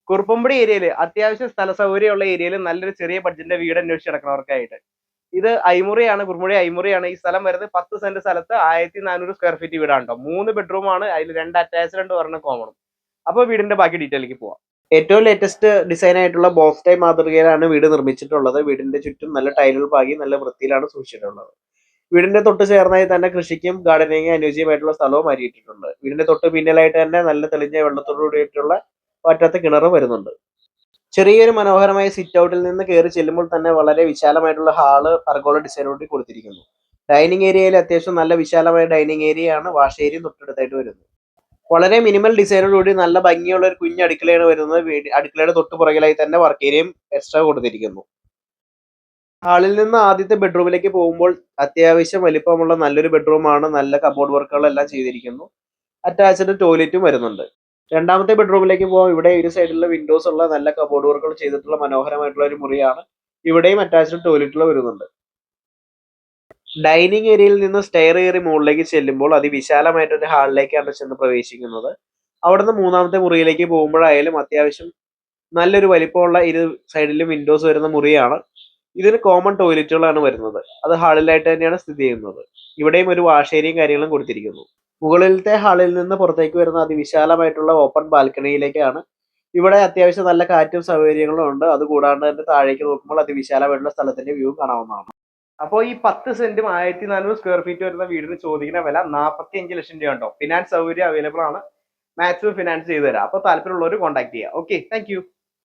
കുറുപ്പുംപടി ഏരിയയിൽ അത്യാവശ്യം സ്ഥല സൗകര്യമുള്ള ഏരിയയിൽ നല്ലൊരു ചെറിയ ബഡ്ജറ്റിന്റെ വീട് അന്വേഷിച്ച് നടക്കുന്നവർക്കായിട്ട് ഇത് ഐമുറിയാണ്, കുറുമുടി ഐമുറിയാണ്. ഈ സ്ഥലം വരുന്നത് 10 സെന്റ് സ്ഥലത്ത് 1400 സ്ക്വയർ ഫീറ്റ് വീടാണ് കേട്ടോ. 3 ബെഡ്റൂം ആണ്, അതിൽ 2 അറ്റാച്ച്ഡ് ഉണ്ട്, ഒരെണ്ണം കോമണും. അപ്പോൾ വീടിന്റെ ബാക്കി ഡീറ്റെയിലേക്ക് പോവാം. ഏറ്റവും ലേറ്റസ്റ്റ് ഡിസൈൻ ആയിട്ടുള്ള ബോക്സ് ടൈപ്പ് മാതൃകയിലാണ് വീട് നിർമ്മിച്ചിട്ടുള്ളത്. വീടിന്റെ ചുറ്റും നല്ല ടൈലുകൾ പാകി നല്ല വൃത്തിയിലാണ് സൂക്ഷിച്ചിട്ടുള്ളത്. വീടിന്റെ തൊട്ട് ചേർന്നായി തന്നെ കൃഷിക്കും ഗാർഡനിങ്ങിനും അനുയോജ്യമായിട്ടുള്ള സ്ഥലവും അരിയിട്ടിട്ടുണ്ട്. വീടിന്റെ തൊട്ട് പിന്നിലായിട്ട് തന്നെ നല്ല തെളിഞ്ഞ വെള്ളത്തോട് കൂടിയിട്ടുള്ള പറ്റാത്ത കിണറും വരുന്നുണ്ട്. ചെറിയൊരു മനോഹരമായ സിറ്റ് ഔട്ടിൽ നിന്ന് കയറി ചെല്ലുമ്പോൾ തന്നെ വളരെ വിശാലമായിട്ടുള്ള ഹാള് പർഗോള ഡിസൈനോട് കൊടുത്തിരിക്കുന്നു. ഡൈനിങ് ഏരിയയിൽ അത്യാവശ്യം നല്ല വിശാലമായ ഡൈനിങ് ഏരിയയാണ്. വാഷ് ഏരിയയും തൊട്ടടുത്തായിട്ട് വരുന്നത്. വളരെ മിനിമൽ ഡിസൈനോടുകൂടി നല്ല ഭംഗിയുള്ള ഒരു കുഞ്ഞ് അടുക്കളയാണ് വരുന്നത്. അടുക്കളയുടെ തൊട്ട് പുറകിലായി തന്നെ വർക്ക് ഏരിയയും എക്സ്ട്രാ കൊടുത്തിരിക്കുന്നു. ഹാളിൽ നിന്ന് ആദ്യത്തെ ബെഡ്റൂമിലേക്ക് പോകുമ്പോൾ അത്യാവശ്യം വലിപ്പമുള്ള നല്ലൊരു ബെഡ്റൂമാണ്. നല്ല കബോർഡ് വർക്കുകളെല്ലാം ചെയ്തിരിക്കുന്നു. അറ്റാച്ച്ഡ് ടോയ്ലറ്റും വരുന്നുണ്ട്. രണ്ടാമത്തെ ബെഡ്റൂമിലേക്ക് പോകാം. ഇവിടെ ഒരു സൈഡിലുള്ള വിൻഡോസ് ഉള്ള നല്ല കബോർഡ് വർക്കുകൾ ചെയ്തിട്ടുള്ള മനോഹരമായിട്ടുള്ള ഒരു മുറിയാണ്. ഇവിടെയും അറ്റാച്ച്ഡ് ടോയ്ലറ്റുകൾ വരുന്നുണ്ട്. ഡൈനിങ് ഏരിയയിൽ നിന്ന് സ്റ്റെയർ കയറി മുകളിലേക്ക് ചെല്ലുമ്പോൾ അതിവിശാലമായിട്ടൊരു ഹാളിലേക്കാണ് ചെന്ന് പ്രവേശിക്കുന്നത്. അവിടുന്ന് മൂന്നാമത്തെ മുറിയിലേക്ക് പോകുമ്പോഴായാലും അത്യാവശ്യം നല്ലൊരു വലിപ്പമുള്ള ഇരു സൈഡിലും വിൻഡോസ് വരുന്ന മുറിയാണ്. ഇതിന് കോമൺ ടോയ്ലറ്റുകളാണ് വരുന്നത്. അത് ഹാളിലായിട്ട് തന്നെയാണ് സ്ഥിതി ചെയ്യുന്നത്. ഇവിടെയും ഒരു വാഷ് ഏരിയയും കാര്യങ്ങളും കൊടുത്തിരിക്കുന്നു. മുകളിലത്തെ ഹാളിൽ നിന്ന് പുറത്തേക്ക് വരുന്ന അതിവിശാലമായിട്ടുള്ള ഓപ്പൺ ബാൽക്കണിയിലേക്കാണ്. ഇവിടെ അത്യാവശ്യം നല്ല കാറ്റും സൗകര്യങ്ങളും ഉണ്ട്. അതുകൂടാണ്ട് തന്നെ താഴേക്ക് നോക്കുമ്പോൾ അതിവിശാലമായിട്ടുള്ള സ്ഥലത്തിന്റെ വ്യൂ കാണാവുന്നതാണ്. അപ്പോൾ ഈ 10 സെന്റും 1400 സ്ക്വയർ ഫീറ്റ് വരുന്ന വീടിന് ചോദിക്കുന്ന വില 45 ലക്ഷം രൂപ ഉണ്ടോ. ഫിനാൻസ് സൗകര്യം അവൈലബിൾ ആണ്. മാക്സിമം ഫിനാൻസ് ചെയ്തു തരാം. അപ്പോൾ താല്പര്യമുള്ളവർ കോൺടാക്ട് ചെയ്യുക. Okay, thank